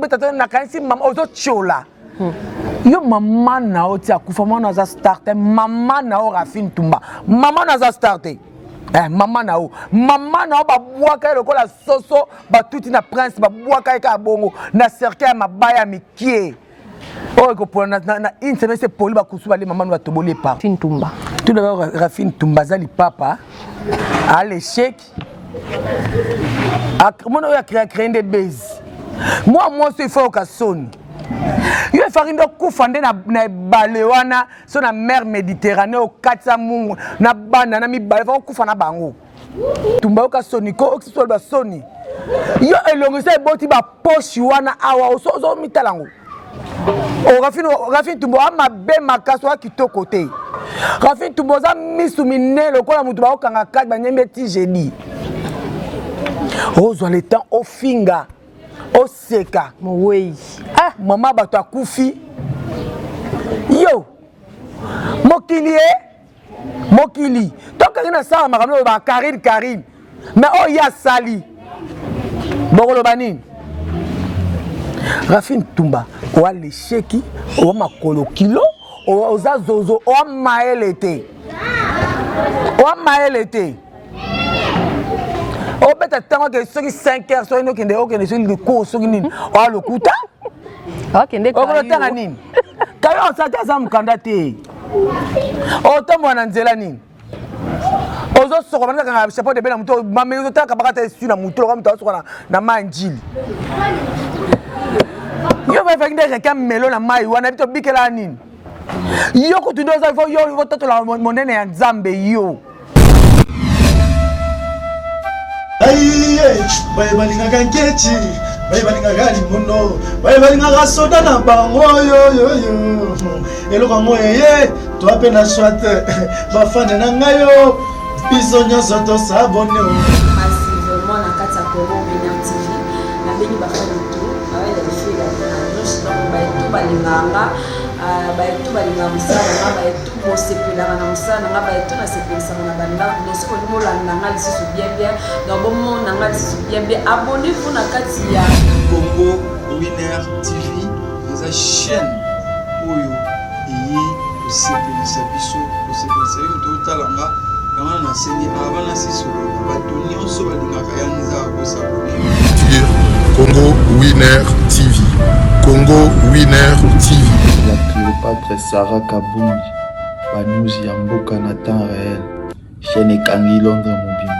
beta na kanisi mama ozo chola. Yo mama na o tia kufa mama na za starter mama na o Rafine Toumba. Mama na za starter. Mama na o ba boaka lokola soso ba tuti na prince ba boaka ka bongo na cercle mabaya mikie. Oh ko pour na une semaine c'est poli ba kusuba les maman ba toboli pa. Rafine Toumba. Tout d'abord Rafine Toumba zali papa à l'échec. Mon a créé des baises. Moi c'est fort ka son. Yo farindo kufande na balewana so na mer Méditerranée au katsa mungu na bana na mi bale fa kufa na bango. Tumba ka soni ko oxysol ba soni. Yo elongisa boti ba poche wana awa so mitalango. O Rafine Toumba ma be makaso wa kitoko te. Rafine Toumba za misu minelo ko la mutu ba okanga kat ba nyembe ti jeudi. Ozo le temps au finga. Au seka. Oui. Ah, maman bato akufi. Yo. Mokili. Donc il y a ça makambo ba Karine. Mais oh ya sali. Bokolo banini. Rafine Toumba, o a l'écheki, o makolo kilo, o za zozo, o maelete. O beta tango ke soki 5 heures so ino kende o kende so le ko soki nini o lo kuta kende o ko tanga nini kayo sa ta sa mukanda te o tombo na nzela nini o zo soko bana kanga chapeau de bela muto mame zo ta kabaka ta su na muto ko muto soko na manjili yo ba fa ngende ka melo na mai wana bito bikela nini yo ko tundo za fo yo ko totola monene ya Nzambe yo. Aïe, balinga kankechi, balinga gali mono, balinga soda na bango yo. Elo kango yeye, to apena swate, ba fane na ngayo, biso nyonso to sabone o. Massivement na kati ya Congo Winer TV, na beni ba fane tout, avec les filles na noche donc ba tout balinganga. Tout balinga musala ba tout bosepela na musala nga ba tout na sepelisa na banda no siko ndimo landa nga lisusu bien donc bon na nga lisusu bien abonnez-vous na kati ya Congo Winer TV za chaîne oyo iyi osepelisa biso osepelisa yo to talanga kama na seni abana siso ba to nyonso balingaka ya nza ko sabone Congo Winer TV. Congo Winer TV. La Cléopâtre Sarah Kabunji, Banouzi Yamboka na temps réel, chaîne Kangi Londres Mobimba,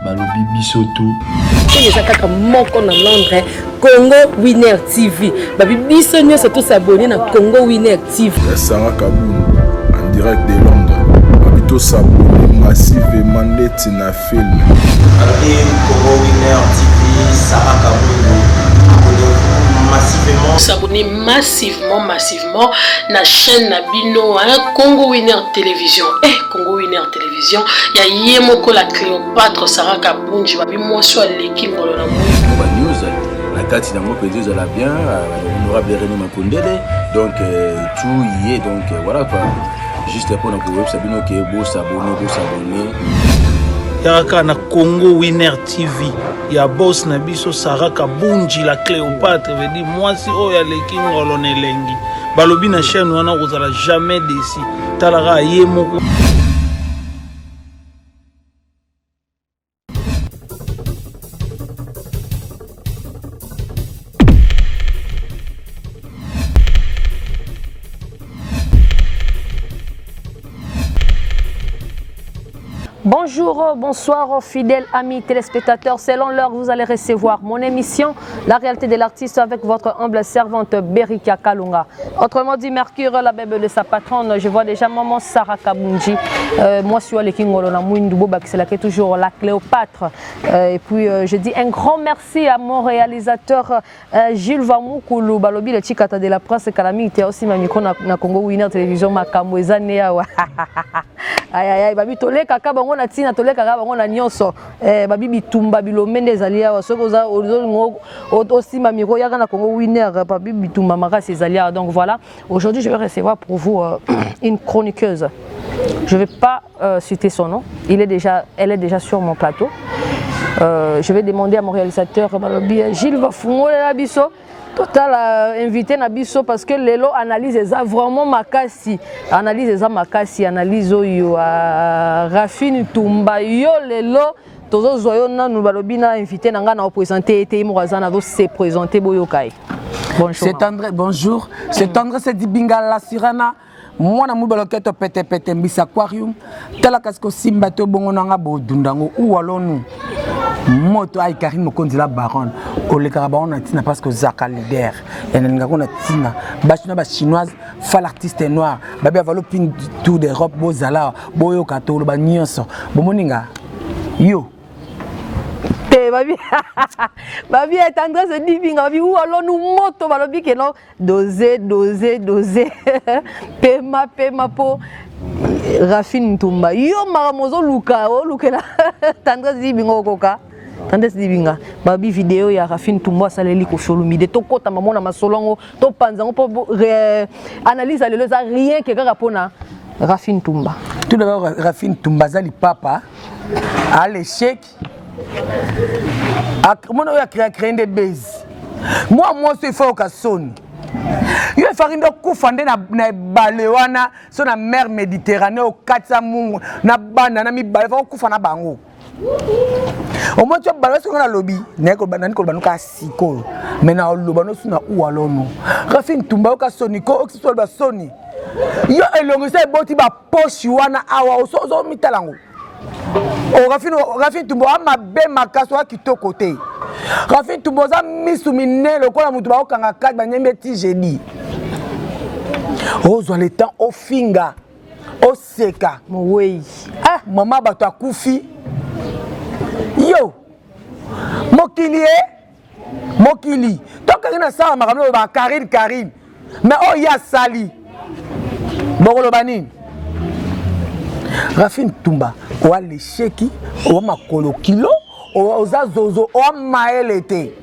Balobi Bisoto. C'est ça kaka moko na Londres, Congo Winer TV. Babi biso nyo surtout s'abonner na Congo Winer TV. Sarah Kabunji, en direct de Londres. Babito s'abonner massivement net na film. Congo Winer TV, Sarah Kabunji. S'abonner massivement na chaîne Nabino Congo Winer Télévision. Congo Winer Télévision, ya yemoko la Cléopâtre Sarah Kabunji babi moso aleki ngolo na ba news la kati na mo pédé la bien honorable René Makondele donc tout y est donc voilà quoi juste pour na web Sabino qui est beau s'abonner Yaka na Congo Winer TV ya boss na biso Sarah Kabunji la Cléopâtre veut dire moi si o ya leki ngolo nelengi balobi na chaîne wana kozala jamais déçu talara yemoko. Bonjour, bonsoir, fidèles amis téléspectateurs. Selon l'heure, vous allez recevoir mon émission La réalité de l'artiste avec votre humble servante Berika Kalunga. Autrement dit, Mercure, la bébé de sa patronne. Je vois déjà maman Sarah Kabunji. Moi, je suis le Kingolo na Mouindoubo, c'est là qui est toujours la Cléopâtre. Et puis, je dis un grand merci à mon réalisateur Gilles Vamoukoulou, Balobi, le Chikata de la presse, Kalami, était aussi ma micro na Congo Winer Télévision, ma Kamouezane. Aïe, babi tole kaka bango na tina tole kaka bango na nyonso babi bitumba bilomende zalia sokoza aussi ma miro yaka na Congo Winer babi bitumba makasi zalia. Donc voilà, aujourd'hui je vais recevoir pour vous une chroniqueuse. Je vais pas citer son nom, elle est déjà sur mon plateau. Je vais demander à mon réalisateur Gilles Vafungo Labiso total invité Nabiso parce que Lelo analyse vraiment makasi, analyse oyo Rafine Tumba yo Lelo tozo zoyona nous balobina invité nanga na présenter été morazana do se présenter boyokai. Bonjour. C'est André, bonjour. C'est André Sedibinga la Sirana. Moi na mubaloketo pete mbisa aquarium. Tala kasko simba to bongo nanga bodundango ou alonu. Moto ay Karim Mokonzi la baronne. Ole Karabaron na tina parce que Zaka leader. Et na ngako na tina. Bachina ba chinoise, fa l'artiste noir. Babi avalo pin tour d'Europe bozala, boyo katolo ba nyonso. Bomoninga. Yo. Babi est André se dit babi ou alors nous moto balobi que non doser pema po Rafine Tumba yo maramozo luka la André se dit bingo koka André se dit binga babi vidéo ya Rafine Tumba saleli ko sholumide to kota mamona masolongo to panzango po analyse le za rien que rapona Rafine Tumba. Tout d'abord Rafine Tumba zali papa à l'échec. Moi, je vais créer des baises. Moi, c'est fort au son. Je vais faire une coufande na balewana sur la mer Méditerranée au Katsamou na banana mi baleva coufana bango. Au moins tu baleva sur la lobby, neko banana ko banuka siko. Mais na lobano suna ou alono. Rafine Tumba ka soniko oxysol ba soni. Yo elongisa boti ba poche wana awa oso mitalango. Rafine Tumba ma be makaso kitoko te. Rafine Tumba za misumine lokola mutu ba okanga kat ba nyembe ti jeudi. Ozo le temps au finga au seka oui. Ah mama bato akufi. Yo mokili donc na sa makambo ba Karine mais oh ya sali bokolo banini Rafine Tumba o alesheki o makolo kilo o zazozo o maelete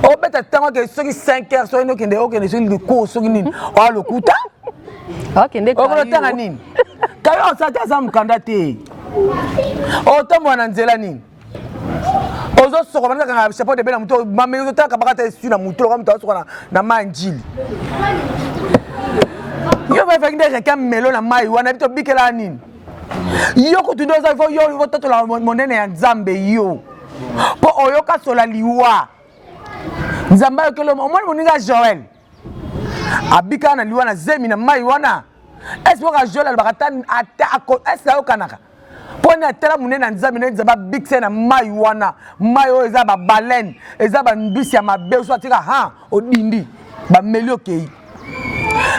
o beta tango ke soki 5 heures so ino kende o kende so le ko soki nini o lokuta kende o ko tanga nini kayo on sata za mkanda te o tombo na nzela nini ozo soko bana kanga chapeau de bela muto mame ozo taka bakata esu na muto ko muto soko na manjili yo va faire des requins melo na mai wana bito bikela nini yo ko tundo za fo yo vo toto la monene ya Nzambe yo po oyo ka sola liwa Nzamba yo kelo mo moninga Joël abika na liwa na zemi na mai wana est-ce que Joël albakata ata ako est-ce que kanaka pona tela munene Nzambe na Nzamba bikse na mai wana mai o eza ba baleine eza ba mbisi ya mabe so atika ha odindi ba melio kei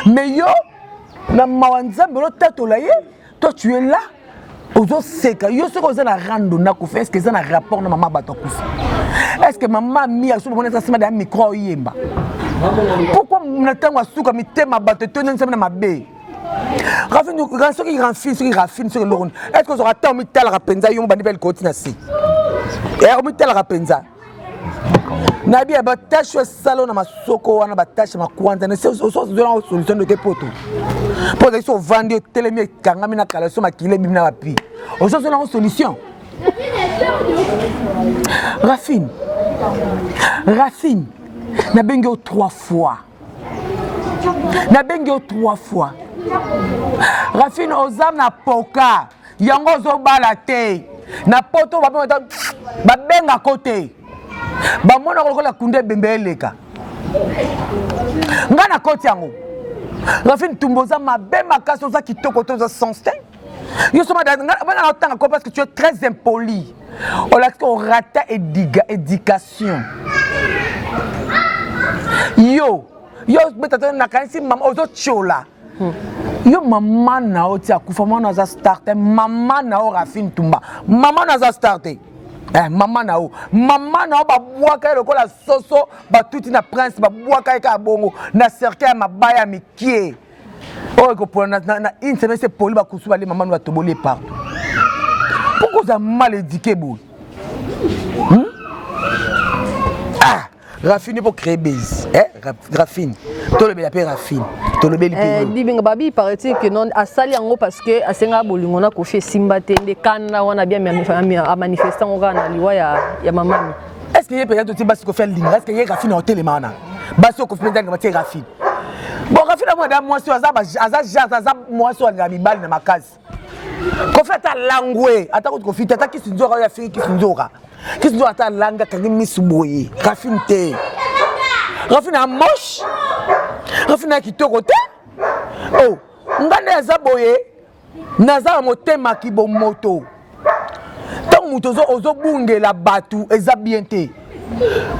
mais yo na mawanzambe lo tatola ye toi tu es là ozo seka yo soko za na rando na kufa est-ce que ça na rapport na maman bato kufa est-ce que maman mi a solo bonesa sima da micro yemba pourquoi na tango asuka mitema bato to nensema na mabe Rafine ranso ki Rafine sur le est-ce que ça aura tant mitala rapenza yo bandi bel kotina si et o mitala rapenza Nabi abatache salon na masoko wana batache makwanza na solution de poto. Pour eso vendre telemi kangami na kala so makile bimna bapi. Oso so na solution. Rafine na bengo 3 fois. Rafine ozam na poka yango zo bala te. Na poto ba benga côté. Ba mona ko la kunde bembeleka ngana koti yango Rafine Tumboza mabe makaso za kitoko to za sensté yo soma bana otanga ko parce que tu es très impoli on l'a qu'on rata éducation yo beta na kanisi mama ozo chola yo mama na oti akufa mona za starter mama na o Rafine Tumba mama na za starter mama na o ba bwaka lokola soso ba tuti na prince ba bwaka ka bongo na cercle mabaya mikie o ko pour na une semaine c'est poli ba kusuba les maman va toboler partout pourquoi ça mal éduqué boy Rafine pour créer base Rafine to le appelle Rafine tolobeli pe Dibinga babi paraît-il que non asali yango parce que asenga bolingo na Kofi Simba te nde kana wana bien a manifestant on na liwa ya mamami. Est-ce que peut-être tu basi ko faire ligne? Est-ce que y Rafine hotel mana? Basi ko peut-être ngati Rafine. Bon Rafine moi da moi sur aza moi sur ngami bal na makazi. Ko fait ta langue ata ko fit ata kisinzora ya fiki kisinzora. Kisinzora ata langa kangi misuboye. Rafine te. Rafine a moche. Rafine kitoko te. Oh, ngane za boye. Naza motema ki bo moto. Tant muto ozo bungela batu eza bien te.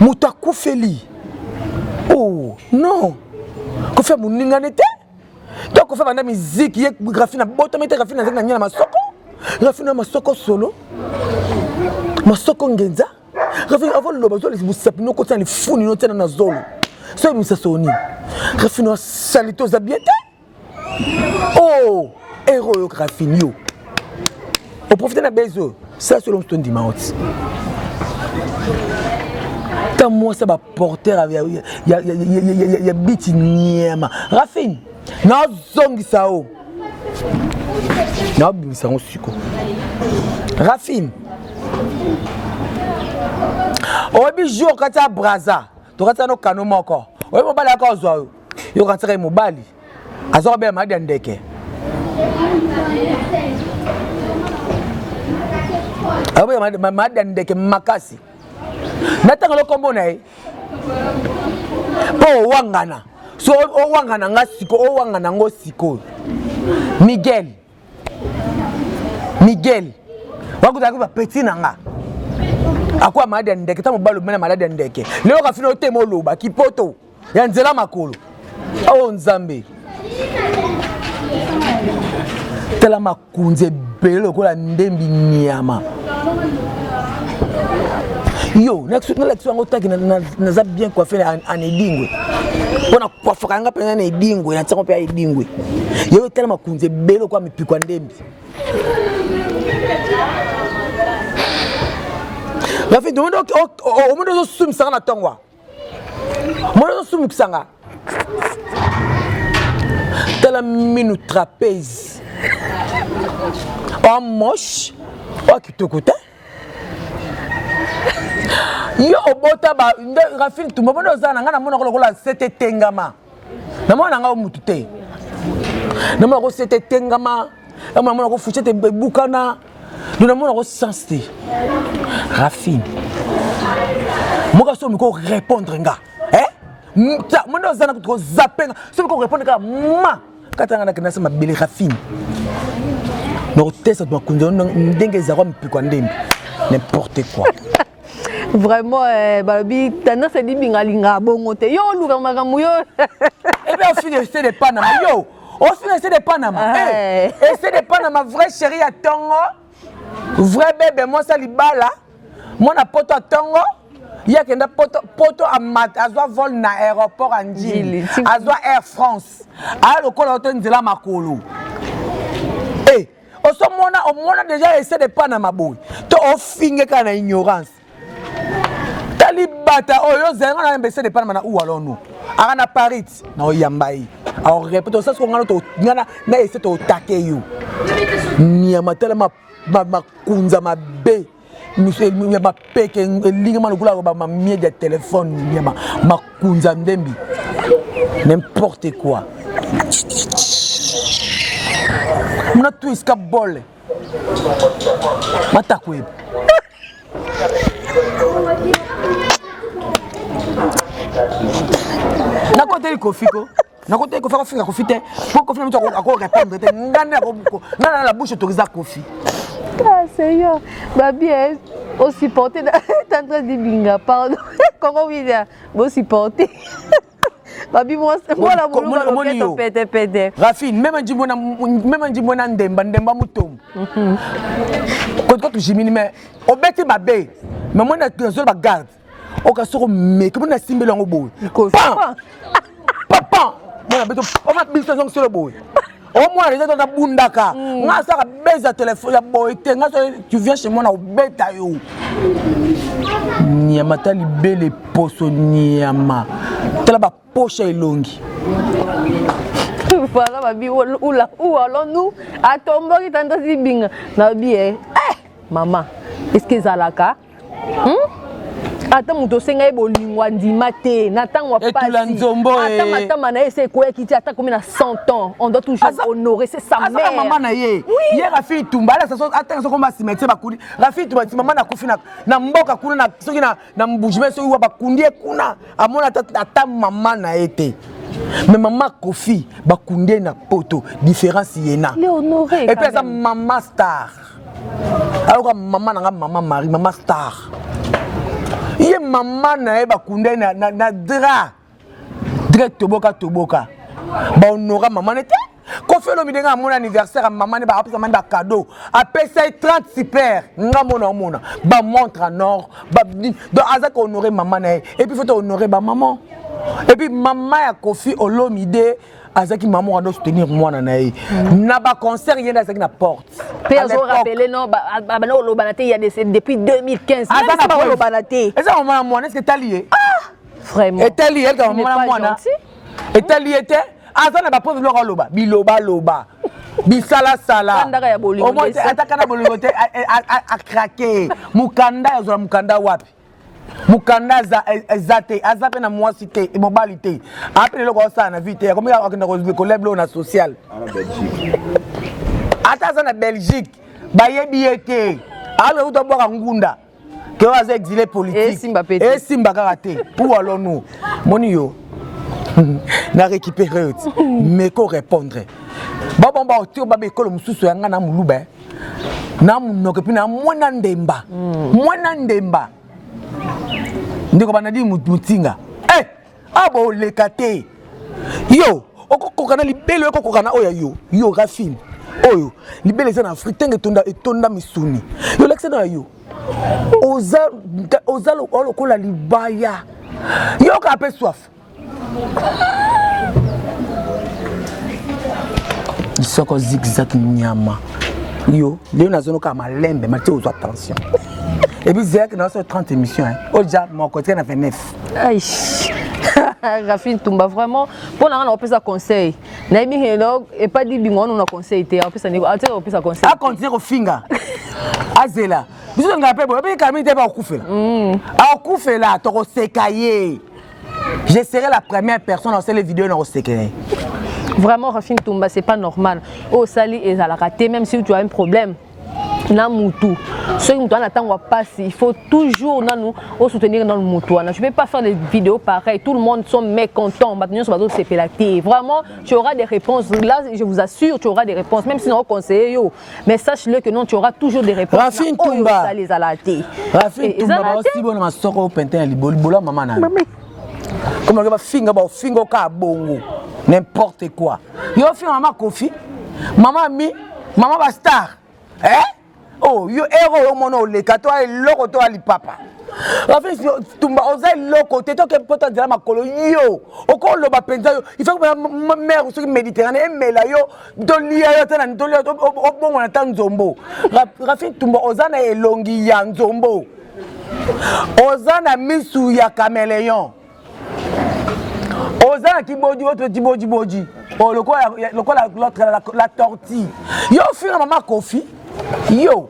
Muto akufeli. Oh, non. Ko fait muninga nete. Donc on fait banda musique ye Rafine bota mete Rafine na nyana masoko. Rafine masoko solo. Masoko ngenza. Rafine avant le bazo les busapino ko tani funi no tena na zolo. So imisa soni. Rafine salito za bien te. Oh, héros yo Rafine yo. On profite na bezo. Ça c'est l'homme qui dit maot. Tant moi ça va porter ya biti niema. Rafine na zongi sao. Na bimisa ngosiko. Rafine. Obi jour kata braza. To kata no kano moko. Obi mobali akozwa yo kata mobali. Azo be ma ndeke. Awe ma ndeke makasi. Natanga lo kombo nae. Po wangana. So o wangana ngasiko o wangana ngosiko. Miguel. Wakuta kwa petit nanga. Akwa malade ndeke ta mobalo mena malade ndeke. Leo ka fino te moloba kipoto. Ya nzela makolo. Oh Nzambe. Tela makunze belo kola ndembi nyama. Yo, next ngo taki na za bien coiffé en edingwe. Bona coiffaka nga pena na edingwe, na tsango pe edingwe. Yo tela makunze belo kwa mipikwa ndembi. La fille demande au monde de sum sanga na tongwa. Monde de sum sanga. Tela minu trapèze. En moche, o kitokota. Yo obota ba Rafine tumba bono zana ngana mona ko la sete tengama. Na mona nga mutu te. Na mona ko sete tengama, na mona ko fuchete bukana. Na mona ko sensible. Rafine. Moka so miko répondre nga. Mona zana ko zapenga. So miko répondre ka ma. Katanga na kinasa mabele Rafine. No tesa do kunzo ndenge za kwa mpikwa ndembi. N'importe quoi. Vraiment, Balobi, tendance c'est dit bingalinga bongo te. Yo luka magamu yo. Et bien au final c'est de Panama. Yo, au final c'est de Panama. Et c'est de Panama vrai chéri à Tongo. Vrai bébé moi ça libala. Moi na poto à Tongo. Ya kenda poto à mat azwa vol na aéroport Anjili. Azwa Air France. A le kola hotel de la makolo. Eh, on a déjà essayé de Panama boy. To ofinge kana ignorance. Talibata oyo zenga na mbese de Panama na ou alors nous. Arana Paris na oyambai. Alors répète ça ce qu'on a to ngana na essayer to taquer you. Niama tela ma kunza ma be. Monsieur ma peke linga manukula ba ma mie de téléphone niama ma kunza ndembi. N'importe quoi. Muna twist ka bol. Mata kweb. Na côté le Kofiko. Na côté ko fa fika Kofi te. Pour Kofi mtu ako répondre te ngana ko na la bouche autorisée Kofi. Ah Seigneur, babi au supporter t'entends dit binga pardon. Comment oui là, au supporter. Babi moi la boulot pete. Rafine même ndimona ndemba mutom. Quand tu jimini mais obeti babe. Mais moi na zo ba garde. O ka soko me que na simbe longo boy. Papa. Moi beto o ma biso sur le boy. Au moins les gens na bundaka. Nga sa ka beza téléphone ya boy te nga tu viens chez moi na obeta yo. Nyama tali bele poso nyama. Tala ba poche elongi. Voilà, babi, où allons-nous? À tomber, il t'entend si bien. Nabi, maman, est-ce que ça l'a cas? Attends, mon dossier est bolingwa ndimate. N'attends pas. Attends, maman, c'est quoi qui t'attend comme il a 100 ans? On doit toujours honorer, c'est sa mère. Maman na ye. Hier Rafi Tumba, là ça sont attends, ça commence à mettre bakudi. Rafi Tumba, maman na kufi na mboka kuna na soki na mbujime soki wa bakundi kuna. Amona tata maman na été. Mais maman Kofi, bakundi na poto, différence yena. Il est honoré. Et puis ça maman star. Alors maman na maman Marie, maman star. Iye maman na eba kunde na dra direct toboka ba honora maman était ko fait le midenga mon anniversaire maman ne ba apesa manda cadeau apesa 30 super nga mona ba montre en or ba donc azaka honorer maman na et puis faut honorer ba maman et puis maman ya Kofi Olomide azaki maman doit soutenir moi na ba concert yenda azaki na porte Pézo rappelé non bana Olobanate il y a depuis 2015 azana ba Olobanate et ça maman moi est-ce que t'as lié vraiment et lié elle comme maman moi et lié était azana ba pauvre loba biloba bisala sala au moins atakana bolingote a craquer mukanda yazo mukanda wapi mukanda zate azape na mwasi te mobali te apele loko sana vite comme ya akenda ko collab na social ata na Belgique bayebi ete alors uto boka ngunda que was exilé politique et simba karaté où allons-nous moni yo na récupérer mais ko répondre bon otir ba bekolo mususu yanga na mulube na munoke pina mwana ndemba ndiko banadi mutinga abo lekate yo okokoka na libelo okokokana oya yo Rafine oyo libelo za na Afrique tenge etonda misuni yo l'excellent yo oza lokola libaya yo ka pe soif isoko zigzag nyama yo leo nazono ka malembe mati ozo attention. Et puis c'est que dans ces 30 émissions, déjà mon côté on a fait 9. Aïe. Rafine Tumba vraiment pour on peut ça conseil. Naimi hello et pas dit bingo on a conseil on peut ça on peut ça conseil. A continuer au finga. Azela. Biso ngape bo be kamite ba okufela. Okufela to ko sekaye. Je serai la première personne dans ces vidéos dans sekaye. Vraiment Rafine Tumba c'est pas normal. Oh Sali et à la rater même si tu as un problème. Na mutu ceux qui nous attendent pas il faut toujours nous soutenir dans le mutu. Je peux pas faire des vidéos pareilles, tout le monde sont mécontents maintenant sur bateau c'est pélaté. Vraiment tu auras des réponses là, je vous assure tu auras des réponses même si on conseiller yo mais sache-le que non tu auras toujours des réponses. Rafine Tumba les alaté Rafine Tumba aussi bon ma soko pentin libola maman na comme on va finga ka bongo n'importe quoi yo finga maman Kofi maman mi maman ba star oh yo héros au mono le kato a loko to ali papa Rafine Tumba oza loko te to ke poto dira makolo yo oko lo ba penza yo il faut que mer sur Méditerranée emela yo do lia yo tana do lia bongo na tanzombo Rafine Tumba oza na elongi ya nzombo oza na misu ya caméléon oza na kibodi autre boji oh lokola l'autre la tortille yo fira maman Kofi yo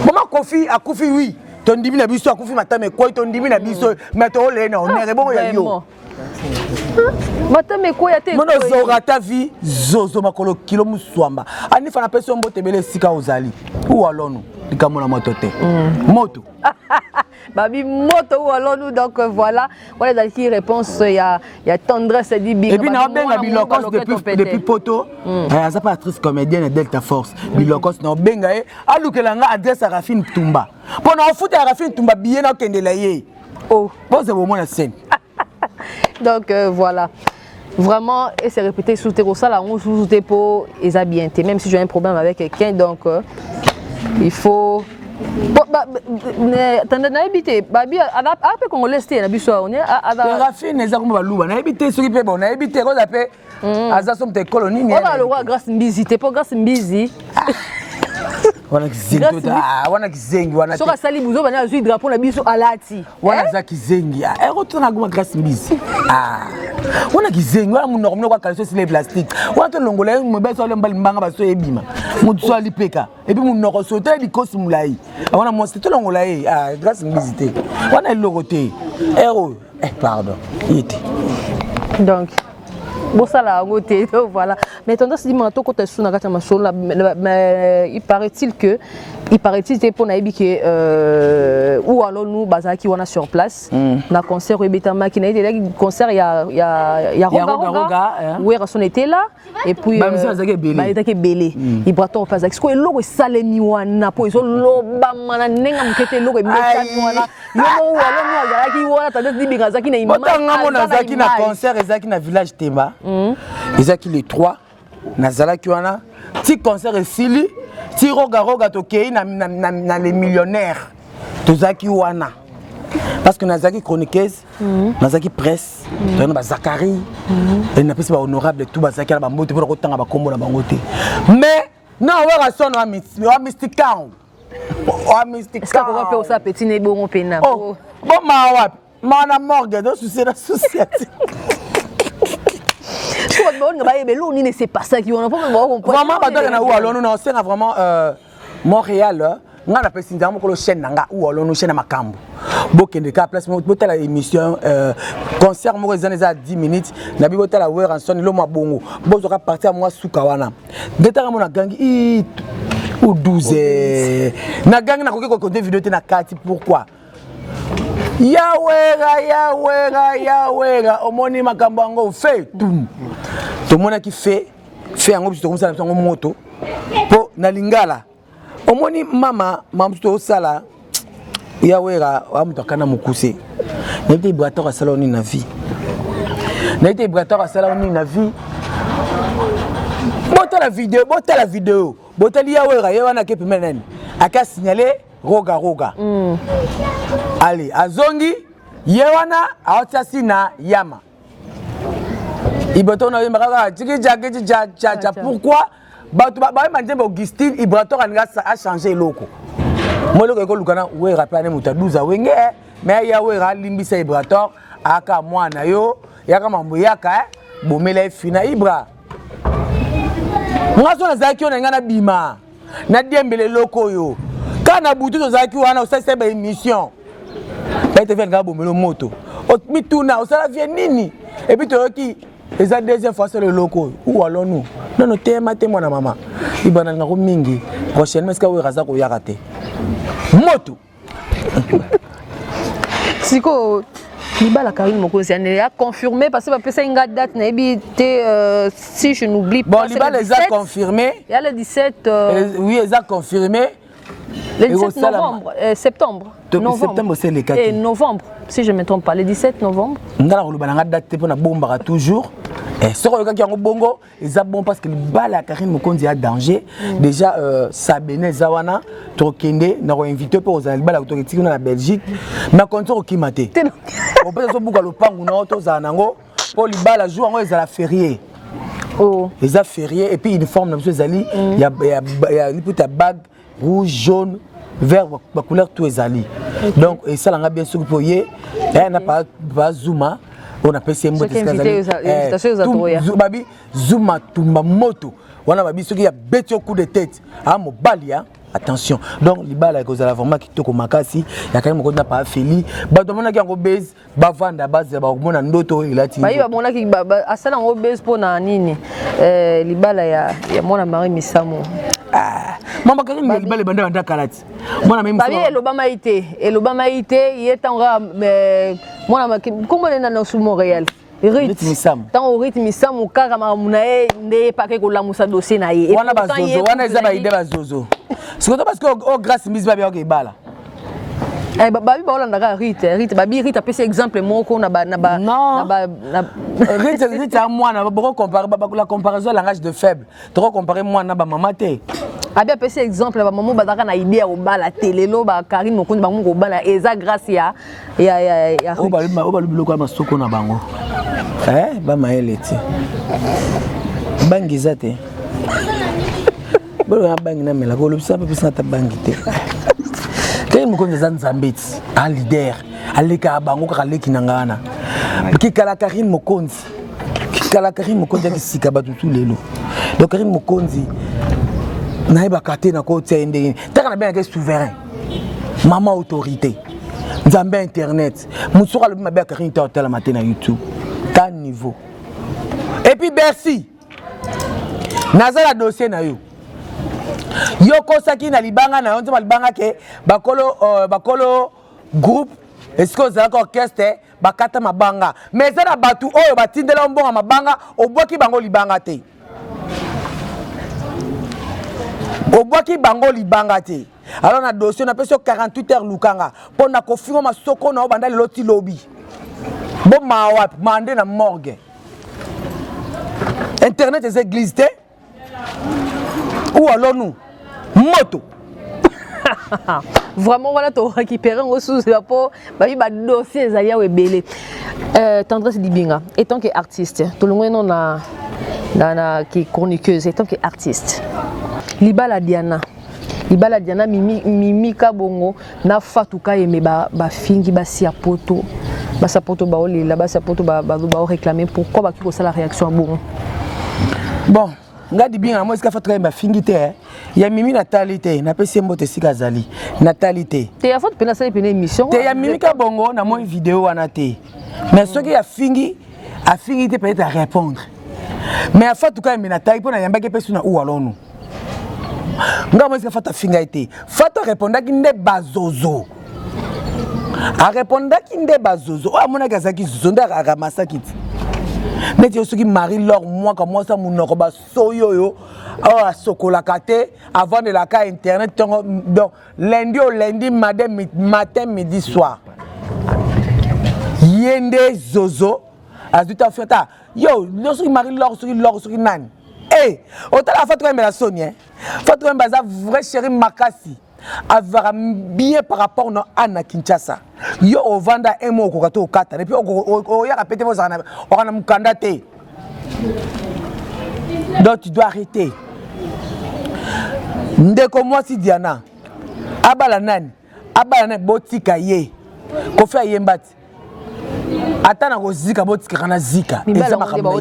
maman Kofi akufi oui ton dimi na biso akufi matame quoi ton dimi na biso mais to le na on est bon yo matame quoi ya te mono zora ta vie zozo makolo kilo muswamba ani fana peso mbote bele sika ozali ou allons-nous likamona moto te moto babi moto ou allons-nous donc voilà les qui réponse il y a tendresse dit big et puis na benga bilokos depuis poto ça pas actrice comédienne Delta Force bilokos na benga alukelanga adresse à Rafine Tumba pour na foot à Rafine Tumba bien na kendela ye oh bon c'est vraiment la scène donc voilà vraiment et c'est répété sous tes ça là on sous tes pour et ça bien même si j'ai un problème avec quelqu'un donc il faut tanda habité babi après qu'on laisse na biso on est Rafine eza comme baluba na habité soki pe bon na habité ko zape aza som te colonie on a le roi grâce mbizi te pour grâce mbizi wana kizengi wana kizengi wana soka sali buzo bana azui drapeau na biso alati wana za kizengi rotona guma grâce mbisi wana kizengi wana munoko munoko akaliso sile plastique wana to longola mbeso le mbali mbanga baso ebima mutso alipeka et puis munoko sote likosi mulai wana mo to longola grâce mbisi te wana eloko te pardon yete donc Bossala côté voilà mais tendance dit manto côté sous na kata masolo mais il paraît-il que pour naïbi que ou alors nous bazaki wana sur place na concert ebetama qui na été là concert il y a Roga où Erason était là et puis bah était belé il brato bazaki ko eloko salemi wana po iso loba mana nenga mkete eloko ebetami wana yo alors nous azaki wana tendance dit bingazaki na imama botanga zaki na concert ezaki na village Temba ezaki les 3 nazalaki wana ti concert esili ti roga tokei na les millionnaires tozaki wana parce que nazaki chroniqueuse nazaki presse tona ba Zakari et na pesi ba honorable tout bazaki na ba mbote pour kotanga ba kombo na bango te mais non wera son wa mysticant est-ce que on peut ça petit ne bon pena bon ma mana morgue do souci la société. C'est pas ça qui on a vraiment vraiment Montréal nga na pesi ndamo ko lo chaîne nga ou olono chaîne makambo bokende ka place bota la émission concert mo za 10 minutes na bi bota la Erason lo mabongo bozo ka partir moi suka wana detaka mo na gangi ou 12 na gangi na ko ko vidéo te na kati pourquoi Yawera omoni makambo ngo fait tout mona ki fait yango biso comme ça na moto po na lingala omoni mama to sala Yawera wa mtu kana mukuse na été brateur à salon na vie na été brateur à salon na vie bota la vidéo bota li Yawera yewana ke pemenen aka signaler roga allez azongi yewana aotsasi na yama iboto na yemaka tiki pourquoi batu ba manjembe Augustine Ibrator a changé loko moloko ko lukana we rappelane muta 12 wenge mais ya we limbisa Ibrator aka mwana yo yaka mambo yaka bomela fina Ibra ngaso na zaki ona ngana bima na diembele loko yo kana butu to zaki wana osasa ba émission ba te faire ngabo melo moto mituna osala vie nini et puis to ki eza deuxième fois sur le loko ou alors nous non tema mwana mama ibana ngako mingi prochainement est-ce que we raza ko yakate moto siko Libala Karine Mokonzi a confirmé parce que c'est une date si je n'oublie pas. Bon, Libala les a confirmé. Il y a le 17 oui, ils ont confirmé. Le 17 novembre, septembre. Septembre c'est le 4. Et novembre, si je ne me trompe pas, le 17 novembre. On a date pour la bombe toujours. Et ce qui est bongo, ils ont bon parce que Libala Karine Mokonzi a danger. Déjà Sabine Zawana, Trokende, nous avons invité pour les Libala autorité dans la Belgique. Mais quand on qui m'a dit, on peut se bouger le pan ou non, tous en ango. Pour Libala jour en ils ont férié. Oh. Ils ont férié et puis une forme de ces alliés. Il y a une bague rouge, jaune, vert, la couleur tout est allié. Donc et ça l'a bien sûr pour y. Et n'a pas Zuma. On appelle ces mots Babi Zuma Tumba Moto. On a babi ceux qui a bêté au coup de tête. Ah mon balia. Attention. Donc libala cause la vraiment qui toko makasi. Ya quand même qu'on n'a pas feli. Ba to mona ki ngo base ba vanda base ba mona ndoto ilati. Ba mona ki ba asala ngo base po na nini. Libala ya mona mari misamo. Ah. Mama quand même libala banda banda kalati. Mona même. Babi elobama ité yetanga mwana comment on est dans sous Montréal rythme sam tant au rythme sam au karama munae ne pas que la musa dossier na ye wana bazozo wana eza ba idée bazozo c'est parce que au grâce mise ba bien bala babi ba olanda rite babi rite apesi exemple moko na ba rite à moi na ba comparer la comparaison langage de faible trop comparer moi na ba mama te abi apesi exemple ba maman bazaka na idée au bala télé lo ba Karine Mokonzi bango ko bala eza grâce ya o ba biloko ma soko na bango ba maele ti bangiza te bolo bangi na mela ko lobisa pe pesa ta bangi te ke mo konza nzambeti a leader aleka bango ka leki nangana ki kala Karim Mokonzi ki sika batutu lelo donc Karim Mokonzi na ba kate na ko tsende taka na bien que souverain maman autorité nzambe internet musuka le mabe Karim ta matin na YouTube ta niveau et puis Bercy nazala dossier na yo kosaki na libanga na yonzo libanga ke bakolo groupe est-ce que vous avez orchestre bakata mabanga mais ça na batu oyo batindela mbonga mabanga obwaki bango libanga te alors na dossier na peso 48 heures lukanga pona kofingo masoko na obanda loti lobby bon mawap mande na morgue internet des églises te ou alors nous moto vraiment voilà to récupérer ressources pour ba dossier ezali ya ebele Tendresse Dibinga étant que artiste tout le monde na qui chroniqueuse étant que artiste Libala Diana mimika bongo na fatuka yeme ba fingi ba siapoto ba sapoto ba olela ba sapoto ba réclamer pourquoi ba ki la réaction bongo bon ngadi bien moi ska fatuka yeme fingi te ya mimi natalité na pesi mbote sika zali natalité te ya faute pena sala pena émission te ya mimika bongo na moi vidéo wana te mais ce qui a fingi te peut-être à répondre mais a fatuka yeme natalité pona yamba ke pesu na ou alonu nga moi ska fata finga été fata répondaki nde bazozo a répondaki nde bazozo o amona kazaki zonda akamasaki ti neti osoki Marie-Laure moi comme moi ça munoko ba soyoyo a sokola kate avant de la cas internet donc lundi au lundi matin midi soir yende zozo azuta feta yo osoki Marie-Laure soki nani autant la fatu la Sonia fatu baza vrai chéri makasi avara bien par rapport à Anna Kinshasa yo ovanda emo ko kata et puis o ya répéter vos on a mukanda te donc tu dois arrêter ndeko moi si Diana abala nani botika ye ko fa yembati atana ko zika botika kana zika eza makambo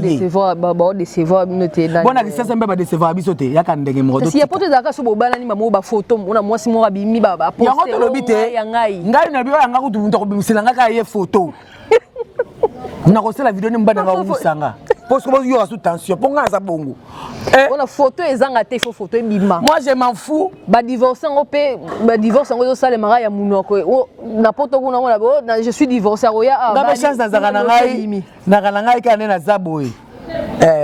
ba décevoir noté dans bona ki sasa mbeba décevoir biso te yaka ndenge moto si ya poto zaka so bobana ni mamo ba photo ona mwasi mo abimi ba poster yango to lobite ngai na biyo yanga ko tunto ko bimisela ngaka ye photo na ko sala vidéo ni mbana nga usanga parce que yo sous tension pour nga za bongo ona photo ezanga te fo photo ebima moi je m'en fous ba divorce ngo pe ba divorce ngo zo sala mara ya munoko na poto kuna ngona bo je suis divorcé oya ba chance na zaka na ngai kana na zaboy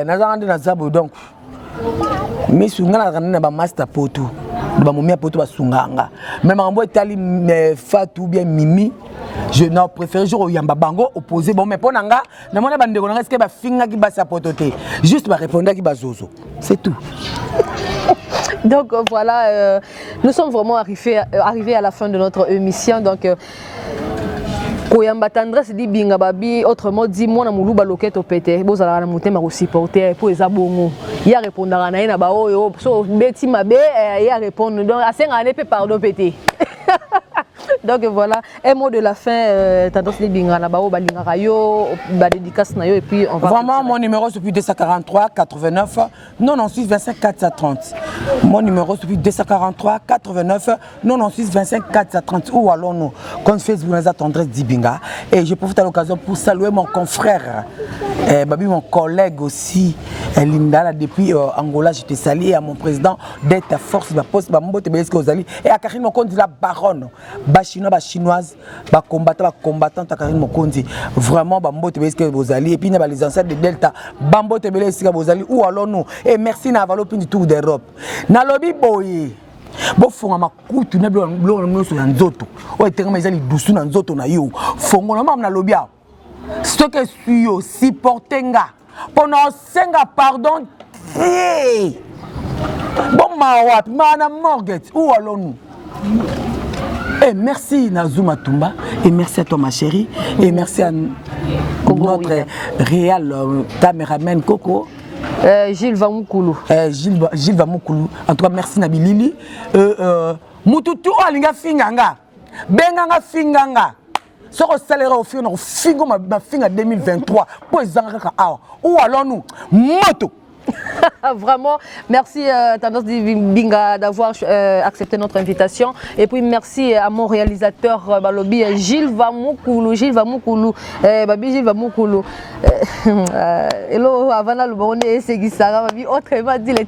na zaka na zaboy donc mais sunga na ba master poto ba momia poto ba sunganga même en boy tali Fatou bien Mimi je n'ai préféré jour yamba bango opposé bon mais ponanga na mona bande ko nga ce que ba finga ki ba sapototé juste ba répondre ki ba zozo c'est tout. Donc voilà nous sommes vraiment arrivés à la fin de notre émission donc Koyamba Tendresse Dibinga babi autrement dit moi na muluba loketo pété bozala na mutema ko supporter pour eza bongo ya répondra na ina ba oyo so beti mabe ya répondre donc asenga ne peut pardon pété. Donc voilà, un mot de la fin, Tendresse Dibinga na bao balingaka yo, ba dédicace na yo et puis on va vraiment mon numéro c'est plus 243 89 96 25 430. Mon numéro c'est plus 243 89 96 25 430 ou allons-nous compte Facebook Tendresse Dibinga et je profite à l'occasion pour saluer mon confrère babi mon collègue aussi Linda depuis Angola je te salue à mon président d'être force ba poste ba mbote beske ozali et à Karine Mokonzi la baronne ba chinois ba chinoise ba combattant à Karine Mokonzi vraiment ba mbote beske ozali et puis na ba les ancêtres de Delta ba mbote beske ozali ou allons-nous et merci na valopin du tour d'Europe na lobby boye bo fonga makutu na blo so ya nzoto o etenga ezali dusu na nzoto na yo fongo na mam na lobby a ce que suyo supportenga pendant senga pardon bon mawat mana morget où allons-nous et merci Nazuma Tumba et merci à toi ma chérie et merci à notre réel caméraman Coco Gilles Vamoukulu. Gilles Vamoukulu. En tout cas, merci Nabilili. Mututu alinga finganga. Benganga finganga. Soko salaire au fin on fingo ma finga 2023 pour ezanga awa. Ou allons-nous moto. Vraiment, merci Tendance Binga d'avoir accepté notre invitation. Et puis merci à mon réalisateur Balobi Gilles Vamoukulu. Babi Gilles Vamoukulu. Hello, avant le bonne c'est Gisara Babi autrement dit les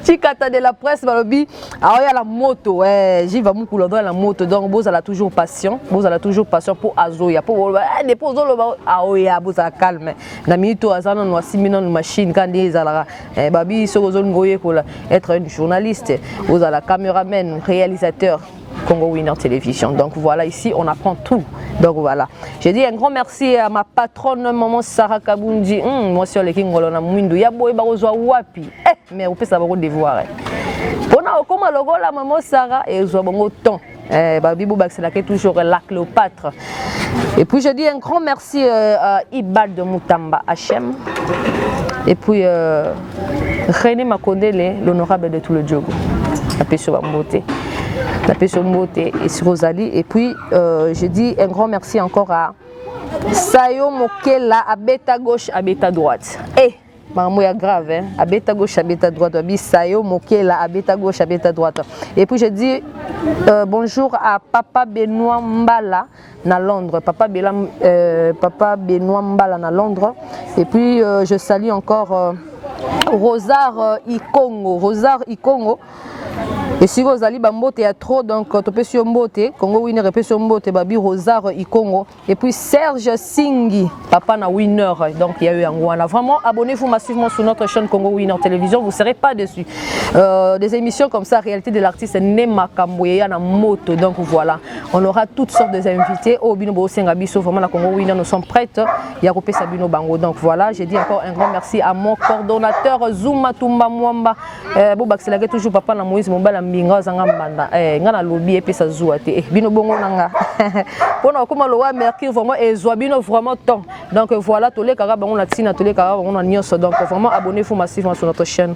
Chikata de la presse Balobi. Alors il y a la moto, Gilles Vamoukulu dans la moto. Donc vous avez toujours passion, pour Azoya, pour dépose le vous avez calme. Na minute azana no 6 minutes machine quand des alara babi sokozon ngoye kola être un journaliste, vous avez la caméraman, réalisateur Congo Winner Télévision. Donc voilà, ici on apprend tout. Donc voilà. Je dis un grand merci à ma patronne maman Sarah Kabundi. Moi sur les kingolo na mwindu ya boy barozwa wapi. Mais on peut savoir au devoir. Pona okoma logo la maman Sarah et zo bongo temps. Babi Boubak c'est là que toujours la Cléopâtre. Et puis je dis un grand merci à Ibal de Moutamba HM. Et puis René Makondele, l'honorable de tout le Diogo. La paix sur Mbote. La paix sur Mbote et sur Rosalie. Et puis je dis un grand merci encore à Sayo Mokela, à bêta gauche, à bêta droite. Maman est grave, hein? À bêta gauche, à bêta droite. Sayo Mokela, à bêta gauche, à bêta droite. Et puis je dis bonjour à Papa Benoît Mbala na Londres. Papa Benoît Mbala na Londres. Et puis je salue encore Rosar Ikongo. Et si vous allez Bambote à trop, donc tu peux sur Mbote, Congo Winner et sur Mbote, Babi Rosar Ikongo. Et puis Serge Singhi, papa na Winner. Donc il y a eu un Rwanda. Vraiment, abonnez-vous massivement sur notre chaîne Congo Winner Télévision, vous ne serez pas déçus. Des émissions comme ça, réalité de l'artiste Nema Kamboya na moto. Donc voilà, on aura toutes sortes d'invités. Au Binobo Sengabiso, vraiment la Congo Winner, nous sommes prêtes. Il y a Kopé Sabino Bango. Donc voilà, j'ai dit encore un grand merci à mon coordonnateur Zuma Tumba Mwamba. Bobak c'est là que toujours papa na Moïse Mombala Mbinga Zanga Mbanda. Ngana lobi et puis ça zouate. Bino Bongo Nanga. Pour nous, comme le roi Mercure, vraiment, et Zouabino vraiment temps. Donc voilà, tous les carabes, on a tina, tous les carabes, on a nios. Donc vraiment, abonnez-vous massivement sur notre chaîne.